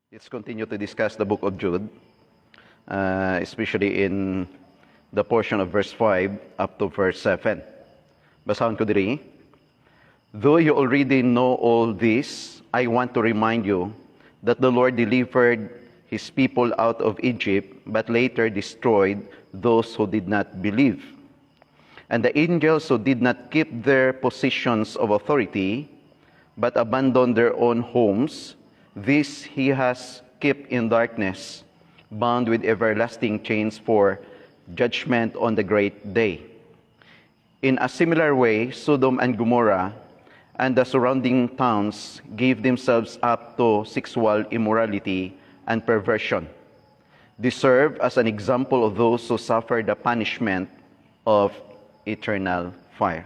Let's continue to discuss the book of Jude, especially in the portion of verse 5 up to verse 7. Basahan ko diri. Though you already know all this, I want to remind you that the Lord delivered His people out of Egypt, but later destroyed those who did not believe. And the angels who did not keep their positions of authority, but abandoned their own homes, this He has kept in darkness, bound with everlasting chains for judgment on the great day. In a similar way, Sodom and Gomorrah and the surrounding towns gave themselves up to sexual immorality and perversion. They serve as an example of those who suffer the punishment of eternal fire.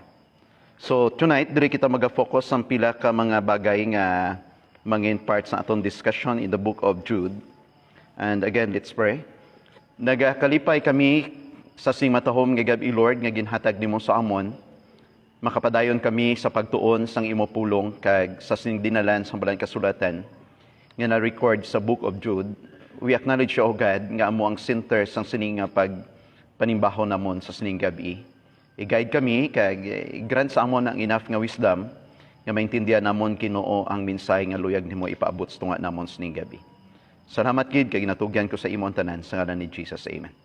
So tonight, diri kita mag-focus sa pila ka mga bagay nga main parts na atong discussion in the book of Jude. And again, let's pray. Nagakalipay kami sa sing matahom nga gabi, Lord, nga ginhatag nimo sa amon. Makapadayon kami sa pagtuon sang imo pulong kag sa sing dinalan sa balang kasulatan nga na-record sa book of Jude. We acknowledge you, O God, nga amo ang center sang sining nga pagpanimbaho namon sa sining gabi. I-guide kami kag grant sa amon ang enough nga wisdom nga maintindihan namon Ginoo ang mensahe nga luyag nimo ipaabot sa tunga namon sining gabi. Salamat gid kay ginatugyan ko sa imong tanan sa ngalan ni Jesus. Amen.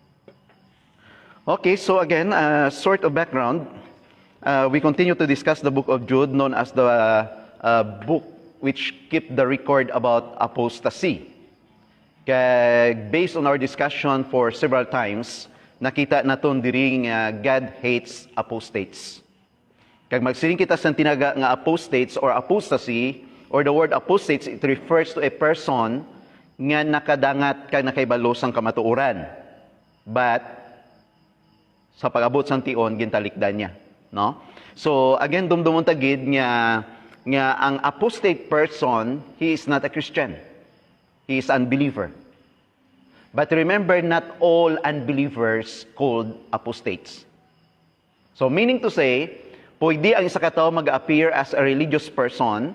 Okay, so again, sort of background. We continue to discuss the book of Jude, known as the book which keep the record about apostasy. Kaya based on our discussion for several times, nakita naton diri nga God hates apostates. Kag magsiling kita sa tinaga nga apostates or apostasy, or the word apostates, it refers to a person nga nakadangat kag nakaibalo sang kamatuoran. But sa pag-abot sang tion gintalikdan niya, no? So again dumdumon tagid nga ang apostate person, he is not a Christian. He is unbeliever. But remember, not all unbelievers called apostates. So meaning to say, pwede ang isa ka tao mag-appear as a religious person,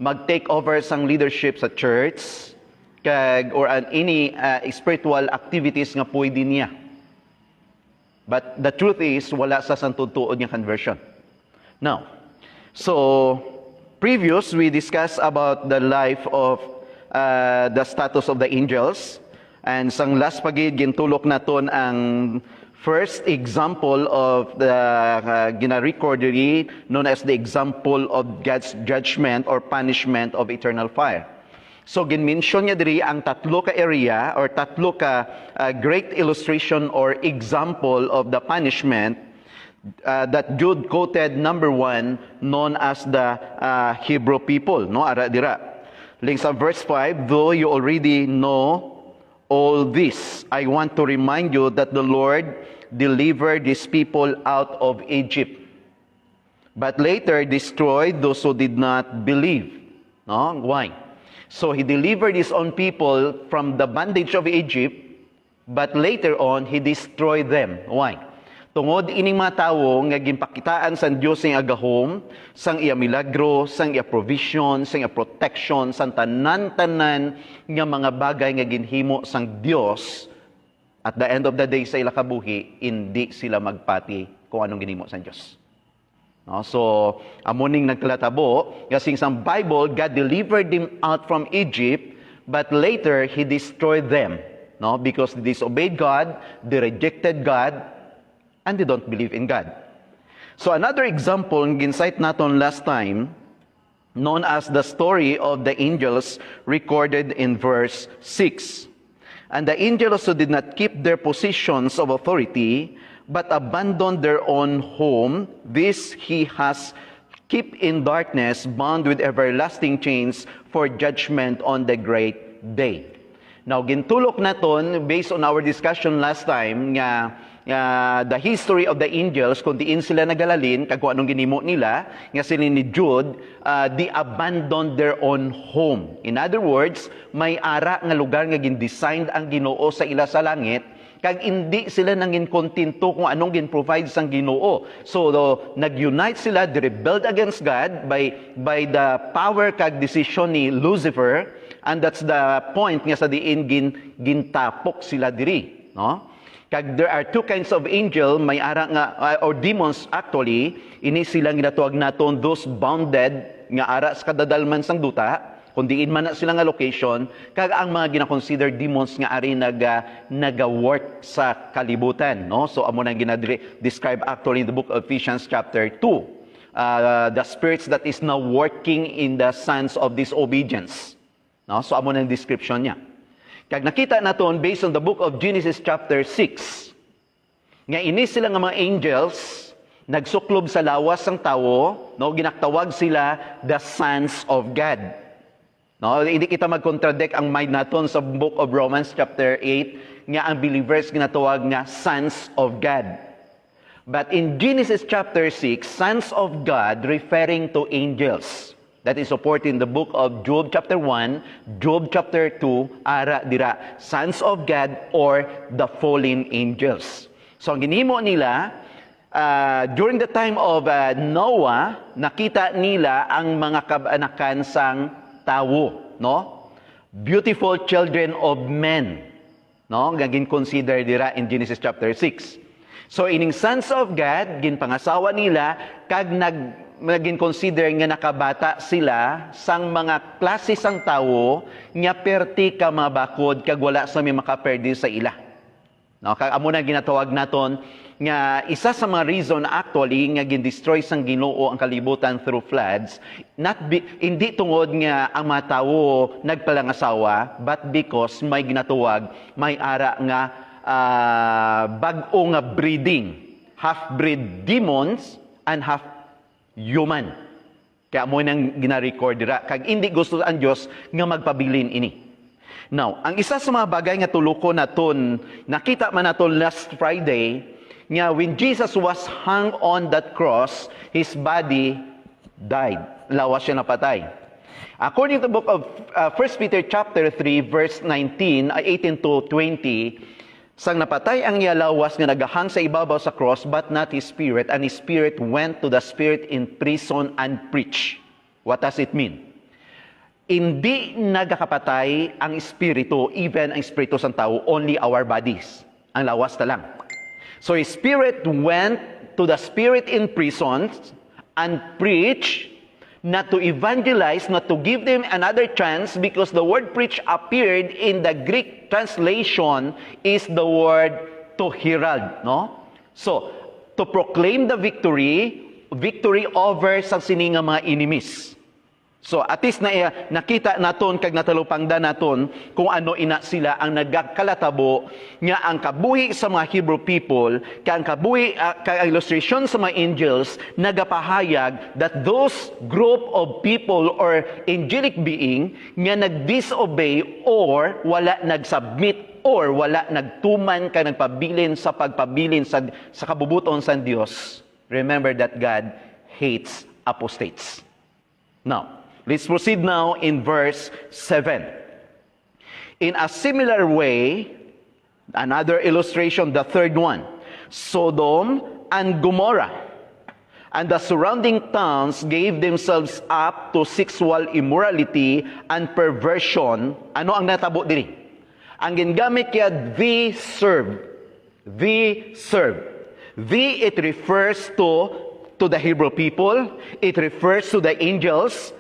mag-take over sang leadership sa church, or any spiritual activities nga pwede niya. But the truth is, wala sa santutuod niya conversion. Now, so previous we discussed about the life of the status of the angels. And sang last pagid gintulok naton ang first example of the gina-record diri known as the example of God's judgment or punishment of eternal fire. So ginmention niya diri ang tatlo ka area or tatlo ka great illustration or example of the punishment that Jude quoted. Number 1, known as the Hebrew people, no, ara dira. Link sa verse 5, though you already know all this, I want to remind you that the Lord delivered His people out of Egypt, but later destroyed those who did not believe. No? Why? So He delivered His own people from the bondage of Egypt, but later on, He destroyed them. Why? Tungod ining mga tawo nga ginpakitaan sa Dios ang agahom, sang iya milagro, sang iya provision, sang iya protection, sang tanan-tanan nga mga bagay nga ginhimo sang Dios, at the end of the day sa ila kabuhi, hindi sila magpati kung anong ginhimo sang Dios. No? So, amuning nagkalatabo, kasing sa Bible, God delivered them out from Egypt, but later He destroyed them. No? Because they disobeyed God, they rejected God, and they don't believe in God. So another example, ginsight naton last time, known as the story of the angels recorded in verse 6. And the angels who did not keep their positions of authority, but abandoned their own home, this He has kept in darkness, bound with everlasting chains for judgment on the great day. Now, gintulok naton, based on our discussion last time, nga the history of the angels, kung diin sila nagalalin, kag kung anong ginimo nila, nga sila ni Jude, they abandoned their own home. In other words, may ara nga lugar nga gin-designed ang Ginoo sa ila sa langit, kag hindi sila nangin kontento kung anong gin-provide sang Ginoo. So, nag-unite sila, they rebelled against God by the power kag decision ni Lucifer, And that's the point nga sa diin gintapok sila diri, no? Kag there are two kinds of angel, may ara nga or demons actually, ini silang ginatuwag naton those bounded nga ara sa kadadalman sang duta, kung diin man na sila nga location, kag ang mga gina-consider demons nga ari naga-work sa kalibutan, no? So amo nang describe actually in the book of Ephesians chapter 2. The spirits that is now working in the sons of disobedience. No? So amo nang description niya. Kag nakita naton based on the book of Genesis chapter 6, nga ini sila nga mga angels nagsuklob sa lawas ng tao, no, ginaktawag sila the sons of God. No, hindi kita mag-contradict ang mind naton sa book of Romans chapter 8 nga ang believers ginatawag nga sons of God. But in Genesis chapter 6, sons of God referring to angels. That is supported in the book of Job chapter 1, Job chapter 2, ara dira, sons of God or the fallen angels. So ang ginhimo nila, during the time of Noah, nakita nila ang mga kabanakan sang tao, no? Beautiful children of men, no? Gagin consider dira in Genesis chapter 6. So ining sons of God, ginpangasawa nila, kag naging consider nga nakabata sila sang mga klase sang tao nga perti ka mabakod kag wala sa may makaperde sa ila. No, kag amo na ginatawag naton nga isa sa mga reason actually nga gin-destroy sang Ginoo ang kalibutan through floods, hindi tungod nga ang mga tao nagpalangasawa, but because may ginatawag, may ara nga bag-o nga breeding, half-breed demons and half human. Kaya mo nang gina-record dira, kag hindi gusto ang Dios nga magpabilin ini. Now, ang isa sa mga bagay nga tuluko naton, nakita man naton last Friday, nga when Jesus was hung on that cross, his body died. Lawas siya napatay. According to the book of 1 Peter chapter 3 verse 18 to 20, sang napatay ang iya lawas nga nagahang sa ibabaw sa cross, but not his spirit, and his spirit went to the spirit in prison and preached. What does it mean? Hindi nagakapatay ang espiritu, even ang espiritu sa tao, only our bodies. Ang lawas na lang. So his spirit went to the spirit in prison and preached, not to evangelize, not to give them another chance, because the word preach appeared in the Greek translation is the word to herald, no? So, to proclaim the victory over sa sininga mga enemies. So, at least nakita naton kag natalupangda naton kung ano ina sila ang nagkalatabo nga ang kabuhi sa mga Hebrew people, kang kabuhi kag illustration sa mga angels nagapahayag that those group of people or angelic being nga nagdisobey or wala nagsubmit or wala nagtuman ka nagpabilin sa pagpabilin sa kabubuton sa Dios. Remember that God hates apostates. Now, let's proceed now in verse 7. In a similar way, another illustration, the third one, Sodom and Gomorrah and the surrounding towns gave themselves up to sexual immorality and perversion. Ano ang natabo diri? Ang gingamit kaya they serve. It refers to the Hebrew people. It refers to the angels.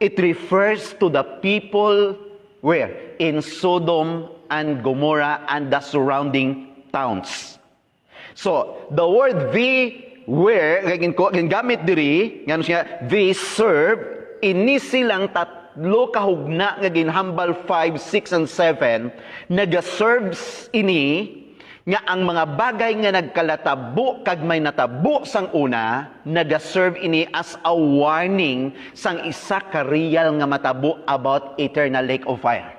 It refers to the people where? In Sodom and Gomorrah and the surrounding towns. So, the word where, gamit diri, ngano siya, they serve, ini silang tatlo kahugna nga ginhambal 5, 6, and 7, nagaserves ini, nga ang mga bagay nga nagkalatabo kag may natabo sang una, nagaserve ini as a warning sang isa ka real nga matabo about eternal lake of fire.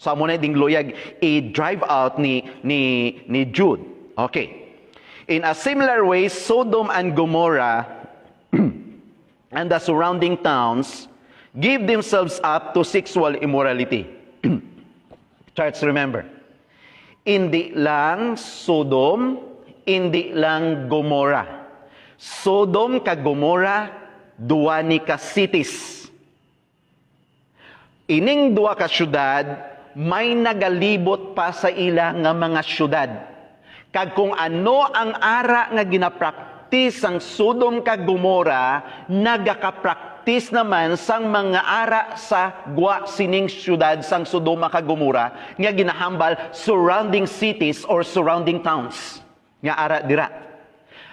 So amo na ding luyag i-drive out ni Jude. Okay. In a similar way, Sodom and Gomorrah and the surrounding towns give themselves up to sexual immorality. Church, remember, hindi lang Sodom, hindi lang Gomorrah. Sodom kag Gomorrah, duwa ni ka cities. Ining duha ka syudad, may nagalibot pa sa ila nga mga syudad. Kag kung ano ang ara nga ginapraktis ang Sodom kag Gomora, nagakapraktis naman sang mga ara sa gwa sining syudad sang Sodoma kag Gomora nga ginahambal surrounding cities or surrounding towns. Nga ara dira.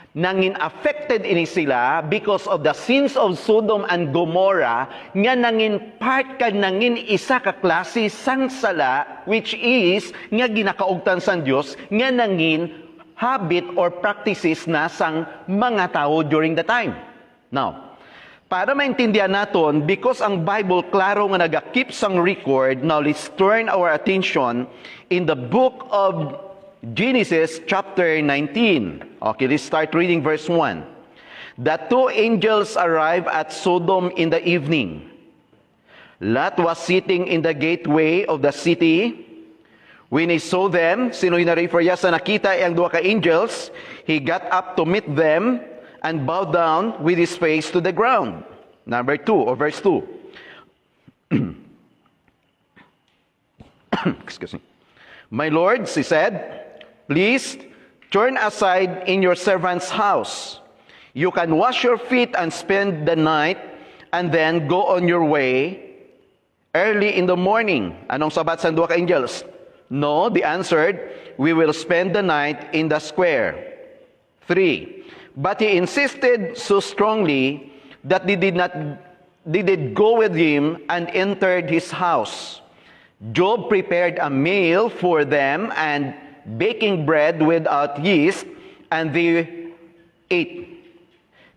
Nangin affected ini sila because of the sins of Sodom and Gomorrah nga nangin part kag nangin isa ka klase sang sala which is nga ginakaugtan sang Dios nga nangin habit or practices na sang mga tao during the time. Now, para maintindihan naton, because ang Bible klaro nga naga-keep sang record, now let's turn our attention in the book of Genesis chapter 19. Okay, let's start reading verse 1. The two angels arrived at Sodom in the evening. Lot was sitting in the gateway of the city. When he saw them, sino yung na-refer niya sa nakita ang dua ka angels, he got up to meet them and bowed down with his face to the ground. Number 2, or verse 2. Excuse me. My lords, he said, please turn aside in your servant's house. You can wash your feet and spend the night and then go on your way early in the morning. Anong sabat sa dua ka angels? No, they answered, we will spend the night in the square. 3. But he insisted so strongly that they did go with him and entered his house. Job prepared a meal for them and baking bread without yeast, and they ate.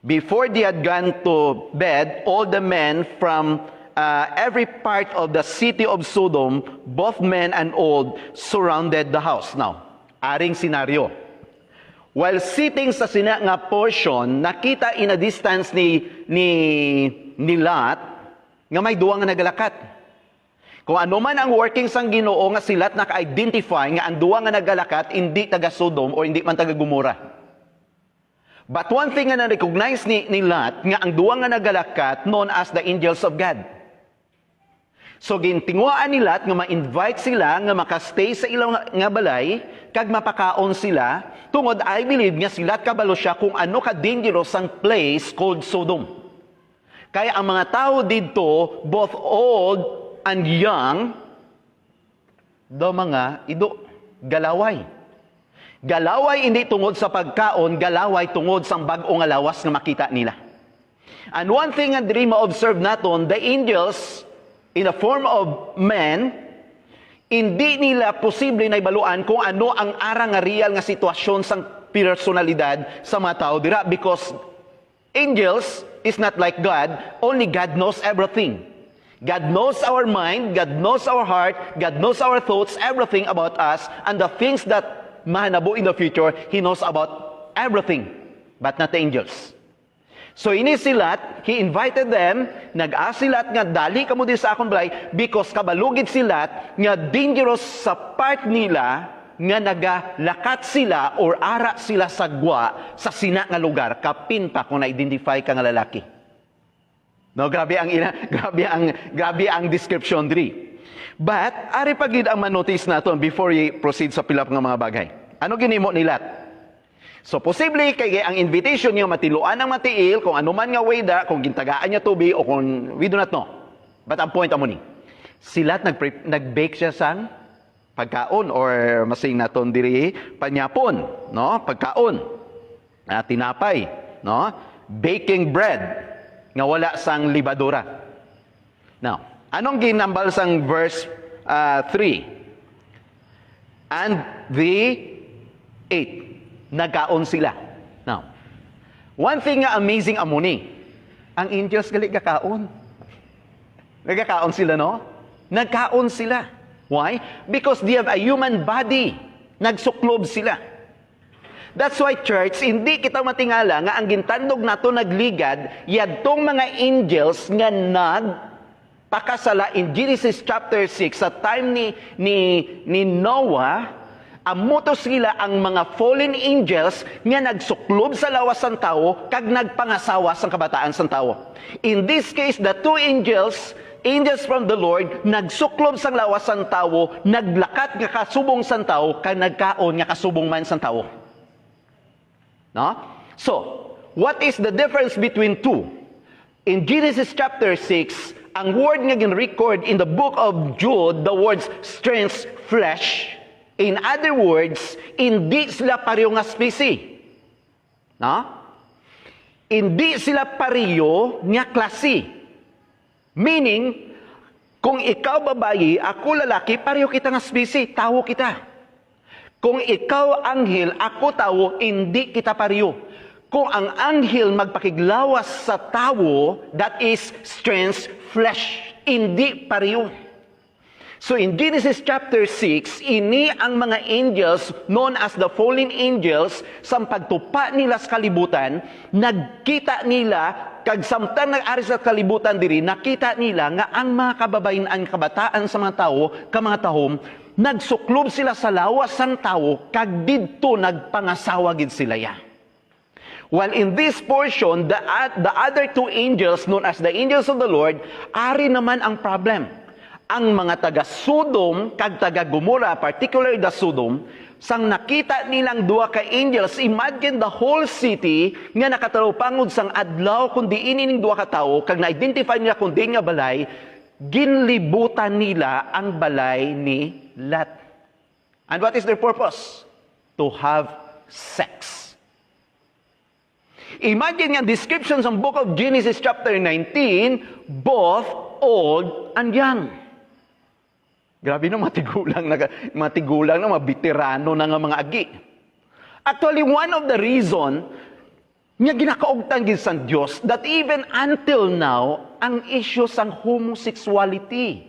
Before they had gone to bed, all the men from every part of the city of Sodom, both men and old, surrounded the house. Now, aring senaryo. While sitting sa sina nga portion, nakita in a distance ni Lot nga may duwa nga nagalakat. Kung ano man ang working sang Ginoo nga silat naka-identify nga ang duwa nga nagalakat hindi taga Sodom o hindi man taga Gomora. But one thing nga na-recognize ni Lot nga ang duwa nga nagalakat known as the angels of God. So gintinguaan ni Lot nga ma-invite sila nga makastay sa ilang nga balay kag mapakaon sila tungod I believe nga sila kabalo siya kung ano ka dangerous ang place called Sodom. Kaya ang mga tao dito both old and young do mga ido galaway. Galaway hindi tungod sa pagkaon, galaway tungod sa bag-o nga lawas nga makita nila. And one thing nga diri ma-observe naton, the angels in the form of men, hindi nila posible na ibaluan kung ano ang ara nga real nga sitwasyon sang personalidad sa mga tao dira because angels is not like God, only God knows everything. God knows our mind, God knows our heart, God knows our thoughts, everything about us, and the things that mahanabo in the future, He knows about everything, but not the angels. So ini silat, he invited them, nag-ask silat nga dali kamo din sa akong balay because kabalugid silat nga dangerous sa part nila nga nagalakat sila or ara sila sa gwa sa sina nga lugar kapin pa kung na-identify ka nga lalaki. No, grabe ang description diri. But ari pagid ang manotice naton before we proceed sa pila nga mga bagay. Ano ginimo ni Lot? So, posible kay ang invitation niyo matiluan ng matiil, kung ano man nga way da, kung gintagaan niya tubig, o kung we do not know. But ang point amo ni, sila't nag-bake siya sang pagkaon, or masing naton diri, panyapon, no? Pagkaon, tinapay, no? Baking bread, nga wala sang libadura. Now, anong ginambal sang verse 3? And they ate. Nagkaon sila. Now, one thing nga amazing amuni, ang angels gali gakaon. Nagkakaon sila, no? Nagkaon sila. Why? Because they have a human body. Nagsuklob sila. That's why, church, hindi kita matingala nga ang gintandog nato nagligad, yadtong mga angels nga pakasala in Genesis chapter 6 sa time ni Noah. Amuto sila ang mga fallen angels nga nagsuklob sa lawas ng tao kag nagpangasawa sa kabataan ng tao. In this case, the two angels angels from the Lord, nagsuklob sang lawas sang tawo, naglakat nga kasubong sang tawo, kag nagkaon nga kasubong man sang tawo. No? So, what is the difference between two? In Genesis chapter 6, ang word nga gin-record in the book of Jude, the words strange flesh. In other words, hindi sila pareho nga specie. No? Hindi sila pareho nga klase. Meaning, kung ikaw babayi, ako lalaki, pareho kita nga specie, tao kita. Kung ikaw anghel, ako tao, hindi kita pareho. Kung ang anghel magpakiglawas sa tao, that is strange flesh, hindi pareho. So in Genesis chapter 6, ini ang mga angels known as the fallen angels, sa pagtupa nila sa kalibutan, nagkita nila, kag samtang nag-ari sa kalibutan diri, nakita nila nga ang mga kababayan, kabataan sa mga tao, mga tahom, nagsuklob sila sa lawas sang tao, kag didto nagpangasawa gid sila ya. While in this portion, the other two angels, known as the angels of the Lord, ari naman ang problem. Ang mga taga-Sodom kag taga-Gomora, particularly the Sodom, sang nakita nilang duha ka angels, imagine the whole city nga nakatarupangod sang adlaw kundi inining duha ka tawo, kag na-identify nila kundi nga balay, ginlibutan nila ang balay ni Lot. And what is their purpose? To have sex. Imagine nga description sa book of Genesis chapter 19, both old and young. Grabe na matigulang na mga veterano na nga mga agi. Actually, one of the reason nga ginakaugtan gid sang Dios that even until now, ang issue sang homosexuality.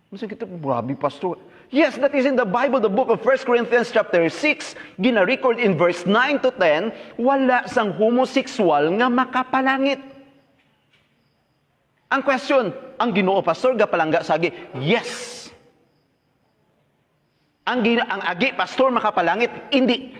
Masa kita, grabe, pastor. Yes, that is in the Bible, the book of 1 Corinthians chapter 6, gina-record in verse 9 to 10, wala sang homosexual nga makapalangit. Ang question, ang Ginoo pastor gapalangga sa agi? Yes. Ang agi pastor makapalangit? Hindi.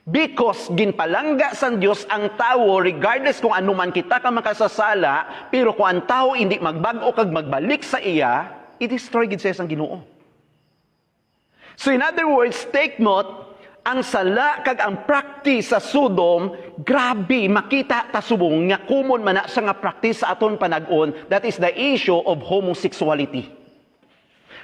Because ginpalangga sa Dios ang tao regardless kung ano man kita ka makasasala, pero kung ang tao hindi magbag-o kag magbalik sa iya, i-destroy gid siya sang Ginoo. So in other words, take note, ang sala kag ang practice sa Sodom, grabe, makita ta subong nga common man na sa nga practice sa aton panag-on, that is the issue of homosexuality.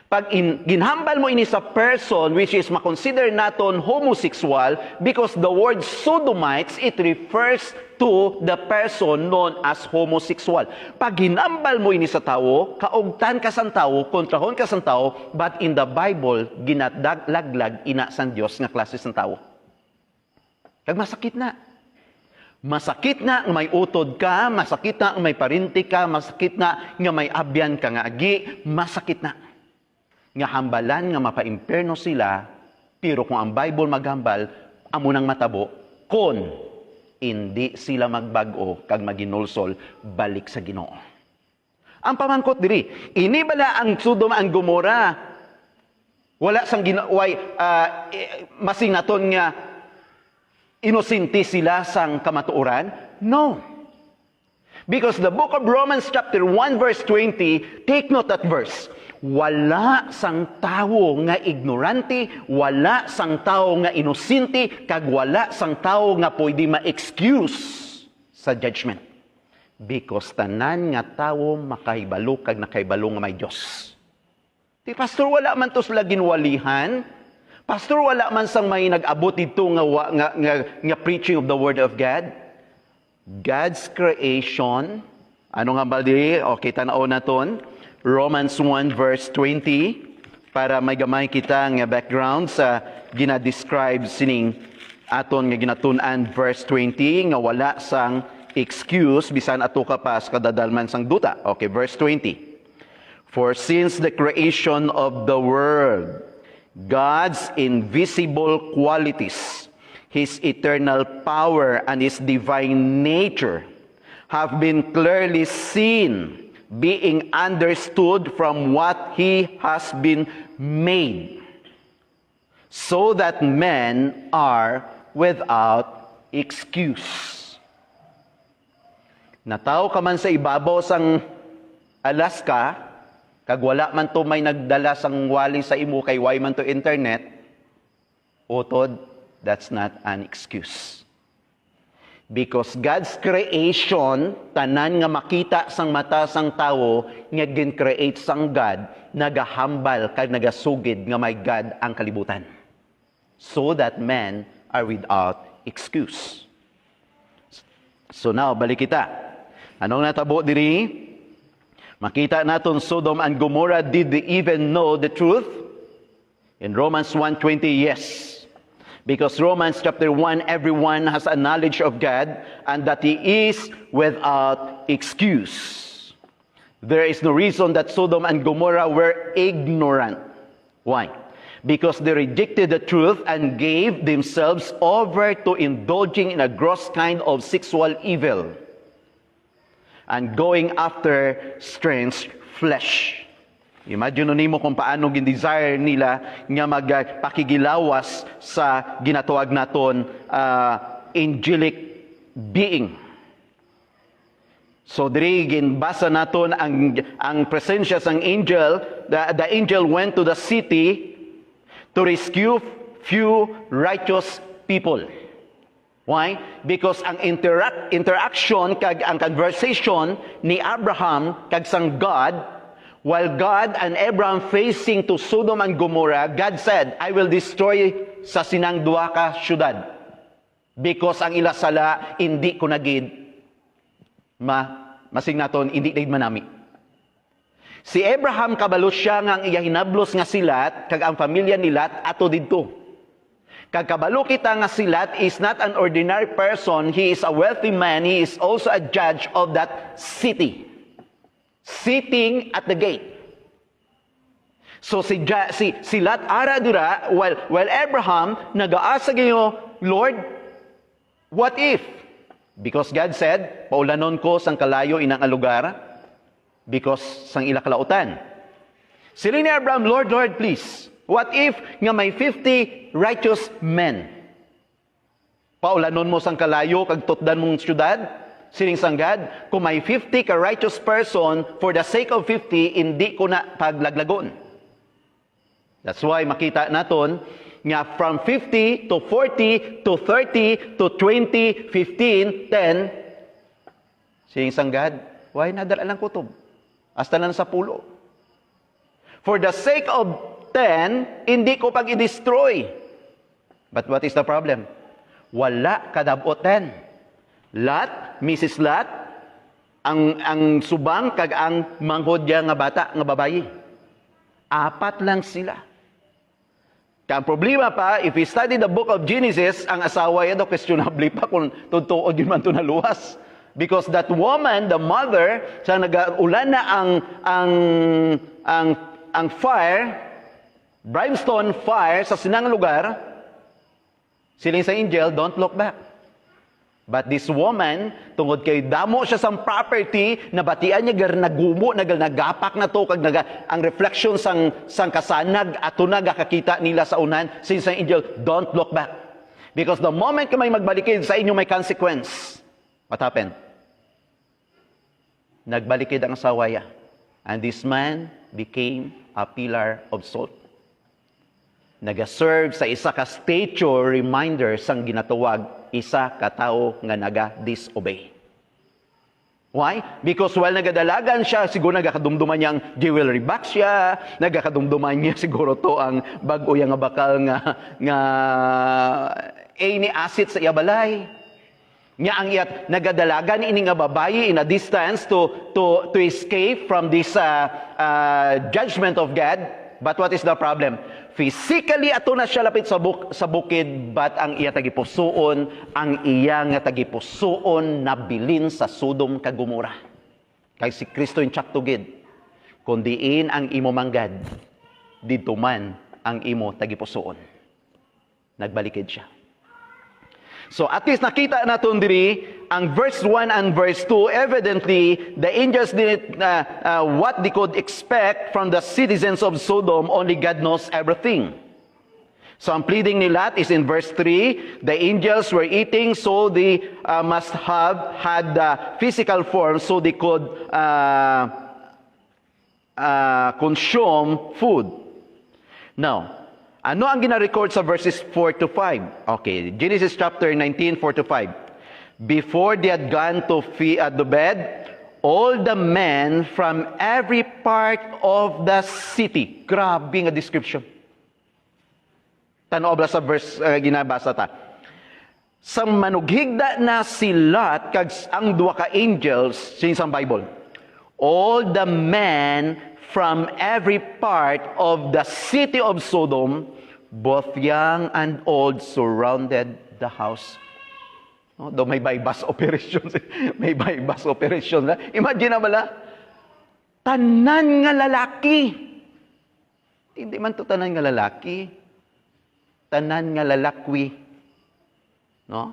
Pag ginhambal mo ini sa person which is makonsider naton homosexual, because the word sodomites, it refers to the person known as homosexual. Pag ginhambal mo ini sa tao, kaugtan ka sang tao, kontrahon ka sang tao, but in the Bible, ginadaglag ina sang Dios nga klase sang tao. Kag masakit na. Masakit na nga may utod ka, masakit na nga may parinti ka, masakit na nga may abyan ka nga agi, masakit na. Nga hambalan nga mapa-imperno sila, pero kung ang Bible maghambal, amo nang matabo, kon hindi sila magbago kag maginulsol balik sa Ginoo. Ang pamangkot diri, ini bala ang Sodom ang Gomora, wala sang ginaway masinaton nga inosente sila sang kamatuoran? No. Because the book of Romans chapter 1 verse 20, take note that verse. Wala sang tao nga ignorante, wala sang tao nga inosente, kag wala sang tao nga pwede ma-excuse sa judgment. Because tanan nga tao makahibalo kag nakahibalo nga may Dios. Di pastor, wala man to sila ginwalihan. Pastor, wala man sang may nag-abot dito nga preaching of the word of God. God's creation, ano nga ba diri? Okay, tanaw naton. Romans 1 verse 20, para may gamay kita nga background sa ginadescribe sining aton nga ginatun-an verse 20 nga wala sang excuse bisan ato ka pas kadadalman sang duta. Okay, verse 20. For since the creation of the world, God's invisible qualities, His eternal power and His divine nature have been clearly seen, being understood from what He has been made, so that men are without excuse. Nataw ka man sa ibabaw sang Alaska, kag wala man to may nagdala sang wali sa imo kay way man to internet, utod, that's not an excuse. Because God's creation, tanan nga makita sang mata sang tawo, nga gin-create sang God, nagahambal kag nagasugid nga may God ang kalibutan. So that men are without excuse. So now, balik kita. Anong natabo diri? Makita naton Sodom and Gomorrah, did they even know the truth? In Romans 1:20, yes. Because Romans chapter 1, everyone has a knowledge of God and that He is without excuse. There is no reason that Sodom and Gomorrah were ignorant. Why? Because they rejected the truth and gave themselves over to indulging in a gross kind of sexual evil and going after strange flesh. Imagine nimo kung paano gin-desire nila nga magpakigilawas sa ginatuwag naton angelic being. So diri ginbasa naton ang presensya sang angel. The angel went to the city to rescue few righteous people. Why? Because ang interaction kag ang conversation ni Abraham kag sang God, while God and Abraham facing to Sodom and Gomorrah, God said, I will destroy sa sinang duha ka syudad. Because ang ila sala, hindi ko nagid masing naton, hindi nagid manami. Si Abraham kabalo siya nga ang iya hinablos nga silat, kag ang pamilya ni Lot ato didto. Kag kabalo kita nga si Lot is not an ordinary person, he is a wealthy man, he is also a judge of that city. Sitting at the gate. So si Lot ara dura, while Abraham nagaasa gayo, Lord, what if? Because God said, paulanon ko sang kalayo inang lugar, because sang ila kalautan. Sila ni Abraham, Lord, please, what if nga may 50 righteous men? Paulanon mo sang kalayo, kag tutdan mong syudad, sining sanggad, kung may 50 ka righteous person, for the sake of 50, hindi ko na paglaglagon. That's why makita naton nga from 50 to 40 to 30 to 20, 15, 10, sining sanggad, why nadala lang kutob? Hasta lang sa pulo. For the sake of 10, hindi ko pag i-destroy. But what is the problem? Wala kadabot 10. Lot, Mrs. Lot, ang subang kag ang manghodya nga bata nga babayi. 4 lang sila. Kaya ang problema pa, if we study the book of Genesis, ang asawa yan daw questionable pa kung tutuod yun man ito naluwas. Because that woman, the mother, sa nag-ulan na ang fire, brimstone fire sa sinang lugar, siling sa angel, don't look back. But this woman, tungod kay damo siya sa property, nabatian niya nagumo, nagapak na to, kag ang reflection sang kasanag, ato na gakakita nila sa unan, since ang angel, don't look back. Because the moment ka may magbalikid sa inyo, may consequence. What happened? Nagbalikid ang asawaya. And this man became a pillar of salt. Nagaserve sa isa ka statue reminder sang ginatuwag isa ka tao nga naga-disobey. Why? Because while nagadalagan siya, siguro nagakadumduman niyang jewelry box siya, nagakadumduman niya siguro to ang bag-o nga bakal nga any asset sa iya balay. Nga ang iyat nagadalagan ini nga babayi in a distance to escape from this judgment of God. But what is the problem? Physically ato na siya lapit sa bukid, but ang iya tagipusoon, ang iya nga tagipusoon nabilin sa Sodom kag Gomorrah. Kay si Kristo in tsaktugid, kundiin ang imo manggad, dito man ang imo tagipusoon. Nagbalikid siya. So at least nakita naton diri ang verse 1 and verse 2, evidently the angels didn't what they could expect from the citizens of Sodom, only God knows everything. So ang pleading ni Lot is in verse 3, the angels were eating, so they must have had physical form so they could consume food. Now, ano ang gina-record sa verses 4 to 5? Okay, Genesis chapter 19, 4 to 5. Before they had gone to bed, all the men from every part of the city. Grabe nga description. Tanaw ba sa verse ginabasa ta. Sa manughigda na si Lot kag ang duha ka angels sa isang Bible. All the men from every part of the city of Sodom, both young and old, surrounded the house. No, do may bypass operations. May bypass operation na. Imagine na bala, tanan nga lalaki. Hindi man to tanan nga lalaki. Tanan nga lalakwi. No?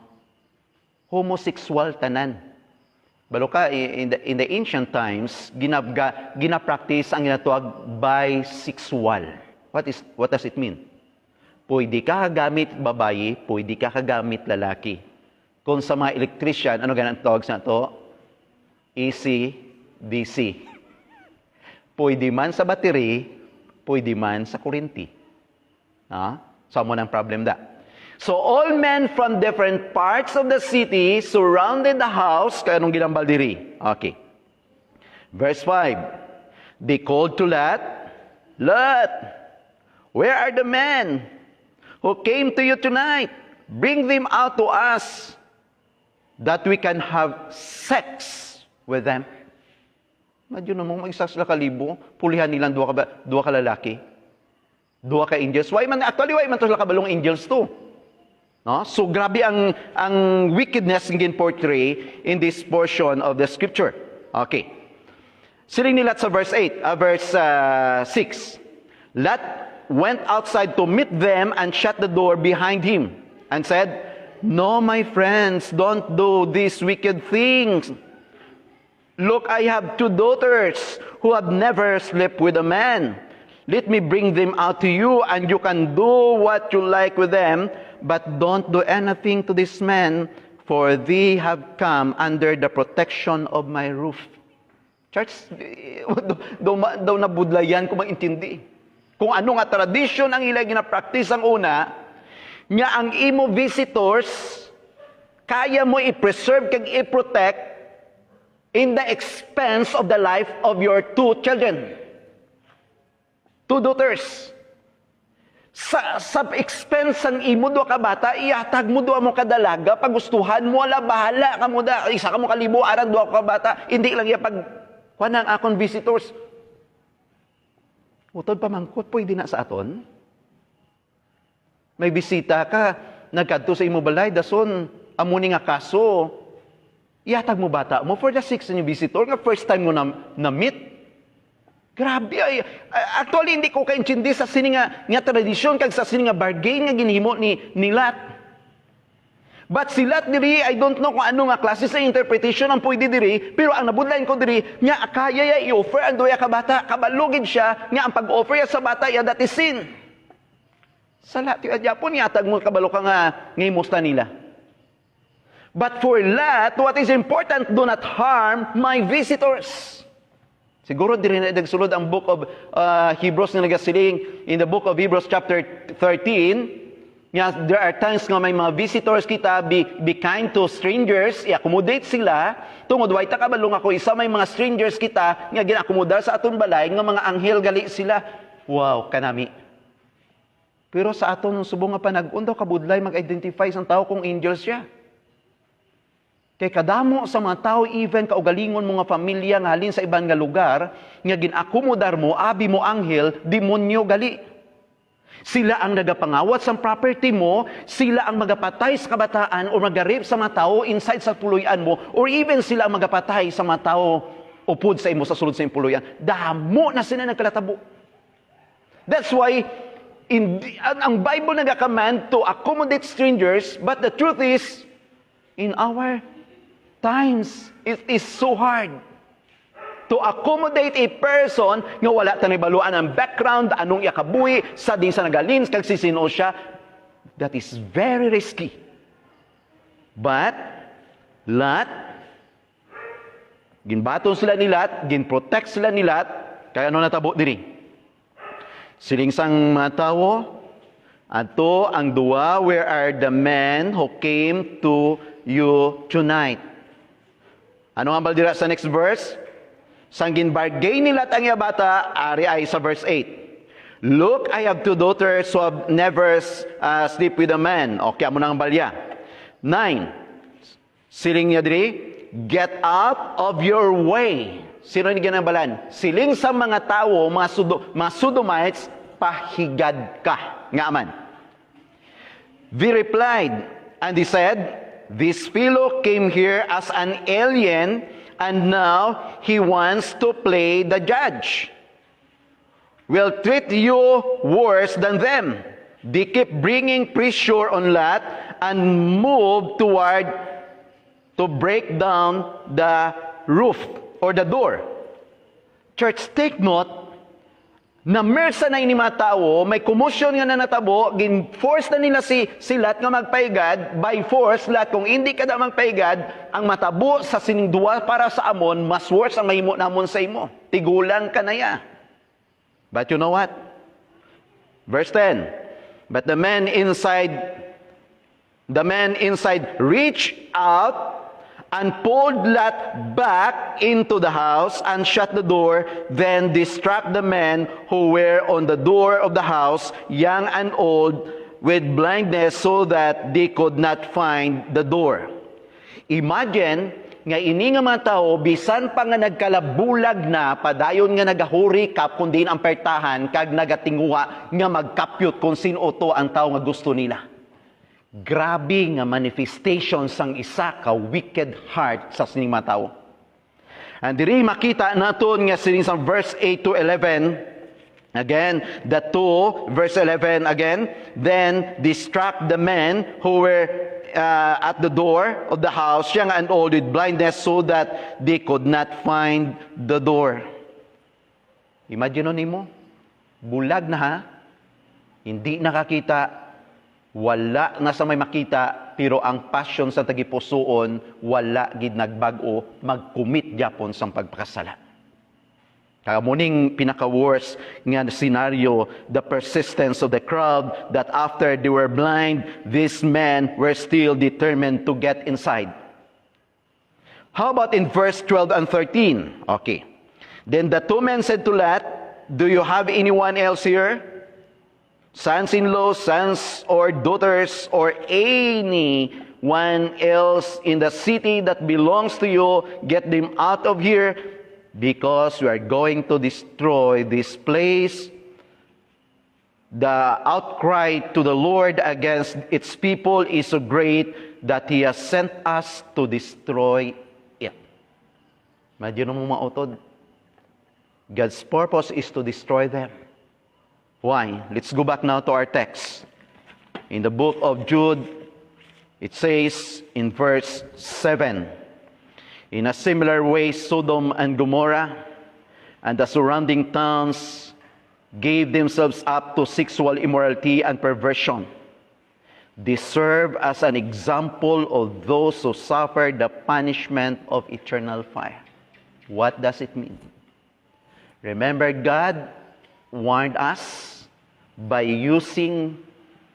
Homosexual tanan. Balo ka, in the ancient times, ginapractice ang ginatawag bisexual. What does it mean? Pwede ka kagamit babae, pwede ka kagamit lalaki. Kung sa mga electrician, ano ganang tawag sa ito? AC, DC. Pwede man sa battery, pwede man sa kuryente. Samo ng problem da. So all men from different parts of the city surrounded the house. Kaya nung ginambal diri. Okay. Verse 5. They called to Lot, Lot, where are the men who came to you tonight? Bring them out to us, that we can have sex with them. Medyo namang mag-isa sila kalibo, pulihan nilang dua ka lalaki. Dua ka angels. Why man to sila kabalong angels to? No? So grabe ang wickedness ng portray in this portion of the scripture. Okay. Siling ni Lot sa verse 6. Lot went outside to meet them and shut the door behind him and said, no, my friends, don't do these wicked things. Look, I have 2 daughters who have never slept with a man. Let me bring them out to you, and you can do what you like with them, but don't do anything to these men, for they have come under the protection of my roof. Church, daw nabudlayan kung maintindi. Kung ano nga tradisyon ang ilang gina-practice ang una, nga ang imo visitors, kaya mo i-preserve kag i-protect in the expense of the life of your 2 children. 2 daughters. Sa expense ang imo do ka bata, iatag mo do mo kadalaga, pagustuhan mo, ala bahala ka mo da, isa ka mo kalibo, aran do ka bata, hindi lang iya pag kuanang akong visitors. Utod pa mangkot, pwede na sa aton. May bisita ka, nagkadto sa imo balay, dason, amuni nga kaso, iatag mo bata mo for the 6 new visitor, nga first time mo na meet. Grabe ay. Actually, hindi ko kaintindi sa sini nga tradisyon, kag sa sini nga bargain nga ginhimo ni Lot. But si Lot diri, I don't know kung ano nga klase sa interpretation ang pwede diri, pero ang nabudlayan ko diri, nga kaya i-offer ang doya ka bata, kabalugid siya, nga ang pag-offer ya sa bata, ya that is sin. Sa Lot, yung Japon, yatag mo kabalo ka nga musta nila. But for Lot, what is important, do not harm my visitors. Siguro diri na nagsulod ang book of Hebrews nga nagasiling in the book of Hebrews chapter 13. There are times nga may mga visitors kita, be kind to strangers, i-accommodate sila. Tungod way ta kabalong ako isa may mga strangers kita nga ginakomodar sa aton balay nga mga anghel gali sila. Wow, kanami. Pero sa aton subong nga panag-undaw kabudlay mag-identify sang tao kung angel siya. Kay kadamo sa mga tao, even kaugalingon mga pamilya nga halin sa ibang nga lugar, nga ginakomodar mo, abi mo anghel, demonyo gali. Sila ang nagapangawat sa property mo, sila ang magapatay sa kabataan o magarip sa mga tao inside sa puluyan mo, or even sila ang magapatay sa mga tao upod sa imo sa sulod sa puluyan. Damo na sila nagkalatabo. That's why ang Bible nag-command to accommodate strangers, but the truth is, in our times, it is so hard to accommodate a person nga wala tanibaluan ang background, anong ikabuhi, sa din sa nagalins, kag sisino siya. that is very risky. But, Lot, ginbaton sila ni Lot, ginprotect sila ni Lot, kaya ano natabo diri? Siling sang mga tawo, ato ang duwa, where are the men who came to you tonight? Ano nga baldira sa next verse? Sang ginbargain ni Lot ang iya bata, ari ay sa verse 8. Look, I have 2 daughters who have never sleep with a man. Okay, amo nang balya. 9. Siling niya diri, get out of your way. Sino ni ginabalan? Siling sa mga tawo, mga Sodomites, pahigad ka. Nga man. They replied, and he said, this fellow came here as an alien, and now he wants to play the judge. We'll treat you worse than them. They keep bringing pressure on Lot and move toward to break down the roof or the door. Church, take note, na mersa na ini mga tao, may commotion nga na natabo, gin-force na nila si Lot nga magpaigad, by force, Lot, kung hindi ka na magpaigad, ang matabo sa siningduwa para sa amon, mas worse ang mahimo namon sa imo. Tigulang ka na ya. But you know what? Verse 10, but the man inside reached out and pulled Lot back into the house and shut the door. Then they struck the men who were on the door of the house, young and old, with blindness, so that they could not find the door. Imagine, nga ini nga mga tao, bisan pa nga nagkalabulag na, padayon nga nagahuri kap, kundi ang pertahan, kag nagatinguha, nga magkapyot kung sino to ang tao nga gusto nila. Grabe nga manifestation sang isa ka wicked heart sa sining mga tao. And diri makita naton nga sining sang verse 8 to 11, again, the 2, verse 11 again, then they struck the men who were at the door of the house, young and old, with blindness, so that they could not find the door. Imagine nimo, bulag na ha, hindi nakakita, wala na sa may makita, pero ang passion sa tagipusoon, wala gid nagbago, mag-commit gyapon sa pagpakasala. Kaya muning pinaka-worst nga scenario, the persistence of the crowd, that after they were blind, these men were still determined to get inside. How about in verse 12 and 13? Okay. Then the 2 men said to Lot, do you have anyone else here? Sons-in-law, sons or daughters, or anyone else in the city that belongs to you, get them out of here, because we are going to destroy this place. The outcry to the Lord against its people is so great that He has sent us to destroy it. Imagine mo mga utod. God's purpose is to destroy them. Why? Let's go back now to our text. In the book of Jude, it says in verse 7, in a similar way, Sodom and Gomorrah and the surrounding towns gave themselves up to sexual immorality and perversion. They serve as an example of those who suffer the punishment of eternal fire. What does it mean? Remember, God warned us by using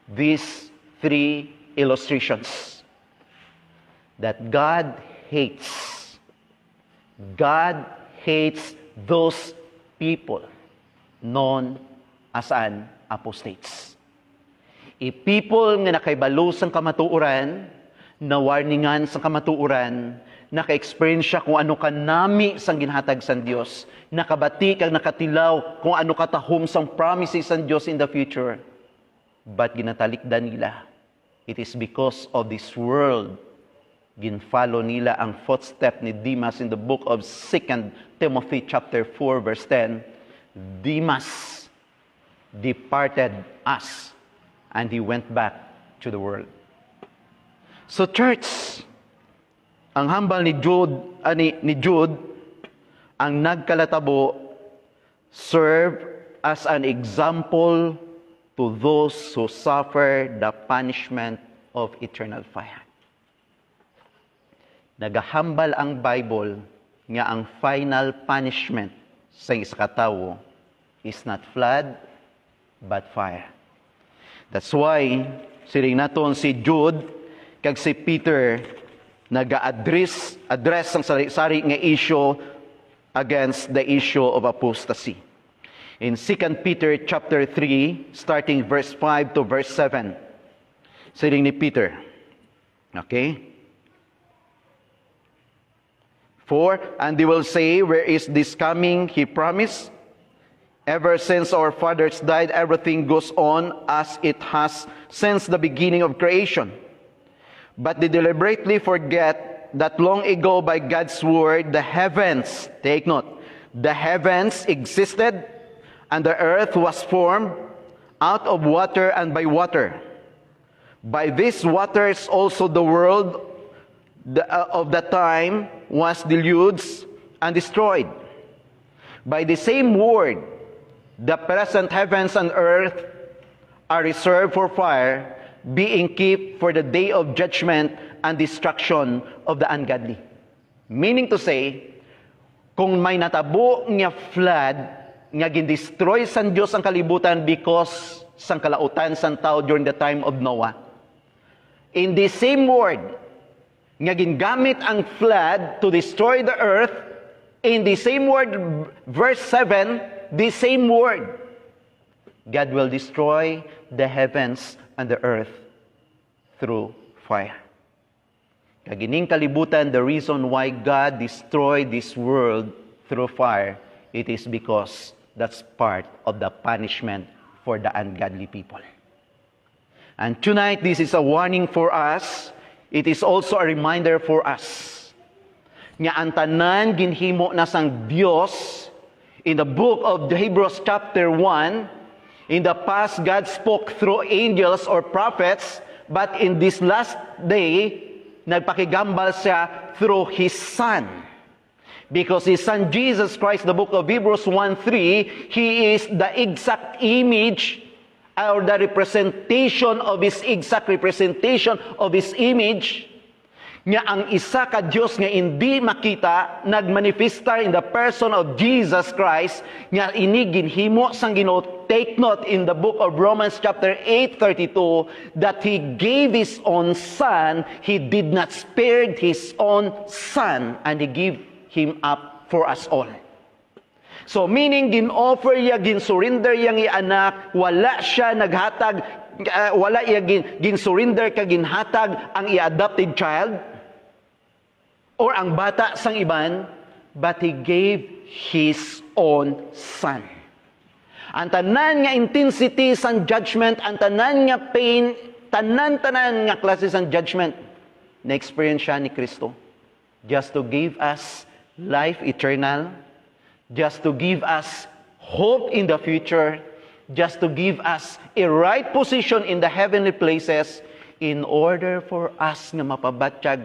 these 3 illustrations that God hates those people known as an apostates. People nga nakaibalo sang kamatuoran, na warningan sang kamatuoran, naka-experience siya kung ano ka nami sang ginhatag sang Dios, nakabati kang nakatilaw kung ano katahom sang promises sang Dios in the future. But ginatalikdan nila. It is because of this world. Ginfollow nila ang footstep ni Demas in the book of 2 Timothy chapter 4 verse 10. Demas departed us and he went back to the world. So church, ang hambal ni Jude, ang nagkalatabo, serve as an example to those who suffer the punishment of eternal fire. Nagahambal ang Bible nga ang final punishment sa isa ka tawo is not flood, but fire. That's why, siring naton si Jude, kag si Peter, nag-address ang sari nga issue against the issue of apostasy. In 2 Peter chapter 3, starting verse 5 to verse 7, siring ni Peter, okay? For, and they will say, where is this coming he promised? Ever since our fathers died, everything goes on as it has since the beginning of creation. But they deliberately forget that long ago by God's word, the heavens, take note, the heavens existed and the earth was formed out of water and by water. By these waters also the world of that time was deluged and destroyed. By the same word, the present heavens and earth are reserved for fire, being kept for the day of judgment and destruction of the ungodly. Meaning to say, kung may natabo nga flood, nga gindestroy san Dios ang kalibutan because sang kalautan san tao during the time of Noah. In the same word, nga gingamit ang flood to destroy the earth, in the same word, verse 7, the same word, God will destroy the heavens and the earth through fire. Kagining kalibutan, the reason why God destroyed this world through fire, it is because that's part of the punishment for the ungodly people. And tonight, this is a warning for us. It is also a reminder for us. Nga ang tanan ginhimo na sang Dios in the book of Hebrews chapter 1, in the past, God spoke through angels or prophets, but in this last day, nagpakigambal siya through His Son. Because His Son, Jesus Christ, the book of Hebrews 1:3, He is the exact image or the representation of His exact representation of His image. Nga ang isa ka Diyos nga hindi makita, nagmanifesta in the person of Jesus Christ, nga ini ginhimo sang Ginoo. Take note in the book of Romans chapter 8:32 that He gave His own Son. He did not spare His own Son, and He gave Him up for us all. So meaning gin-offer niya, gin-surrender yang ianak, wala siya naghatag, wala iya gin-surrender ka ginhatag ang i-adopted child or ang bata sang iban, but He gave His own Son. Ang tanan nga intensity sang judgment, ang tanan nga pain, tanan nga klase sang judgment, na-experience siya ni Kristo just to give us life eternal, just to give us hope in the future, just to give us a right position in the heavenly places, in order for us nga mapabatsyag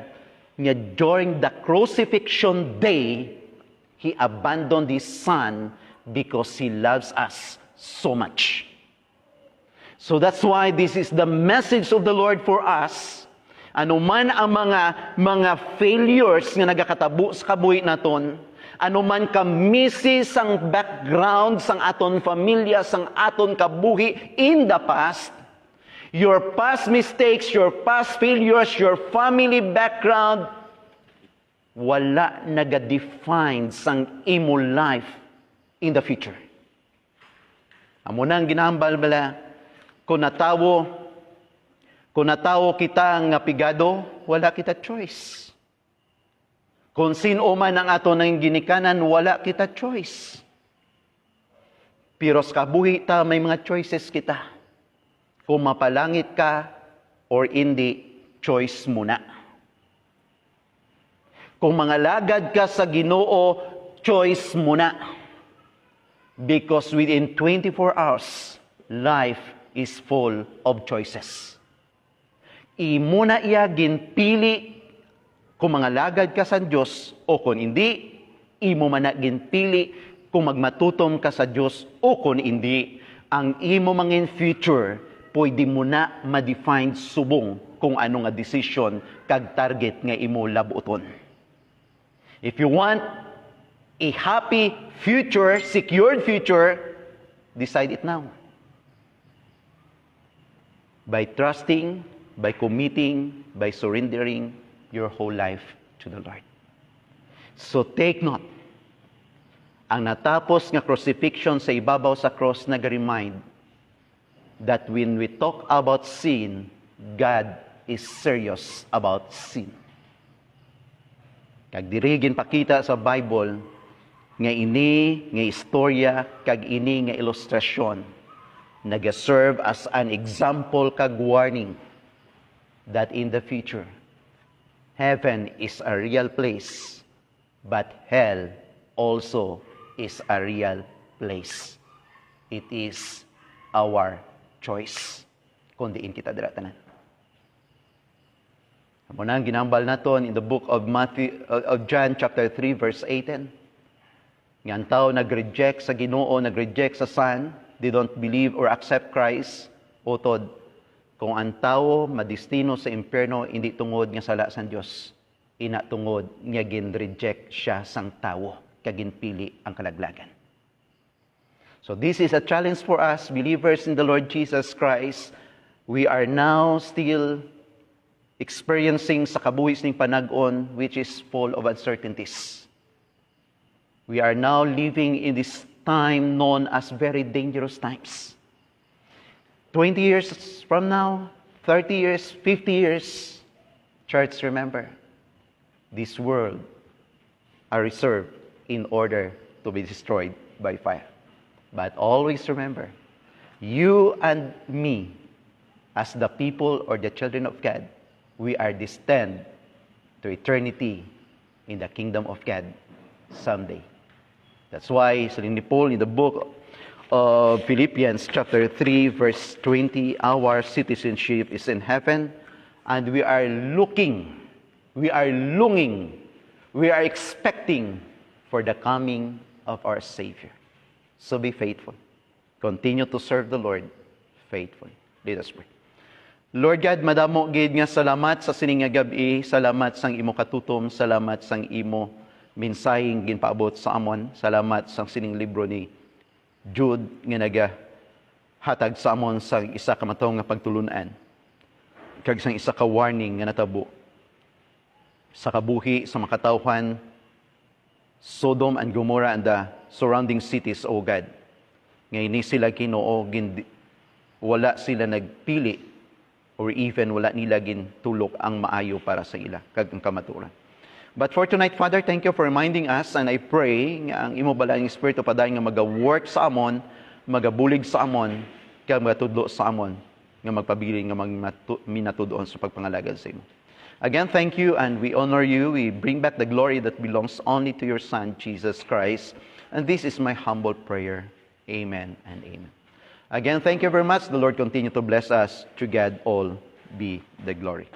nga during the crucifixion day, He abandoned His Son because He loves us so much. So that's why this is the message of the Lord for us. Ano man ang mga failures nga nagakatabo sa kabuhi naton, ano man ka misis ang background sang aton pamilya, sang aton kabuhi in the past, your past mistakes, your past failures, your family background, wala naga-define sang imo life in the future. Amo nang ginambal bala, kung natawo kita nga pigado, wala kita choice. Kung sino man ang ato nang ginikanan, wala kita choice. Pero sa kabuhi ta, may mga choices kita. Kung mapalangit ka or hindi, choice mo na. Kung mangalagad ka sa Ginoo, choice mo na. Because within 24 hours, life is full of choices. Imo na iya ginpili kung mangalagad ka sa Diyos o kung hindi, imo man na ginpili kung magmatutom ka sa Diyos o kung hindi. ang imo mangin future, pwede mo na ma-define subong kung ano nga decision kag target nga imo labuton. If you want a happy future, secured future, decide it now. By trusting, by committing, by surrendering your whole life to the Lord. So take note, ang natapos nga crucifixion sa ibabaw sa cross nag-remind that when we talk about sin, God is serious about sin. Kag diri ginpakita sa Bible nga ini nga istorya kag ini nga ilustrasyon nag-serve as an example kag warning that in the future heaven is a real place but hell also is a real place. It is our choice kung diin kita dira tanan. Amo nang ginambal naton in the book of John chapter 3 verse 18. Nga ang tao nag-reject sa Ginoo, nag-reject sa Son, they don't believe or accept Christ, utod kung ang tao madistino sa impyerno hindi tungod nga sala sa Dios, ina tungod nga gin-reject siya sang tawo kag ginpili ang kalaglagan. So this is a challenge for us believers in the Lord Jesus Christ. We are now still experiencing sa kabuhis ning panag-on which is full of uncertainties. We are now living in this time known as very dangerous times. 20 years from now, 30 years, 50 years, church, remember, this world are reserved in order to be destroyed by fire. But always remember, you and me, as the people or the children of God, we are destined to eternity in the kingdom of God someday. That's why, sabi ni Paul in the book of Philippians chapter 3 verse 20, our citizenship is in heaven and we are looking, we are longing, we are expecting for the coming of our Savior. So be faithful. Continue to serve the Lord faithfully. Let us pray. Lord God, madamo gid nga salamat sa sining nga gabi, salamat sang imo katutom, salamat sang imo mensaheng ginpaabot sa amon, salamat sang sining libro ni Jude nga nagahatag sa amon sang isa ka mataw nga pagtulunan, kag sang isa ka warning nga natabo sa kabuhi sa makatawhan Sodom and Gomorrah and the surrounding cities, O God. Ngayon sila Ginoo, wala sila nagpili or even wala nila gintulok ang maayo para sa ila kag ang kamaturan. But for tonight, Father, thank you for reminding us, and I pray nga ang imo balaang Espiritu padayon nga maga-work sa amon, magabulig sa amon, kag magatudlo sa amon, nga magpabiling nga minatudon sa pagpangalagad sa imo. Again, thank you, and we honor you. We bring back the glory that belongs only to your Son, Jesus Christ. And this is my humble prayer. Amen and amen. Again, thank you very much. The Lord continue to bless us. To God all be the glory.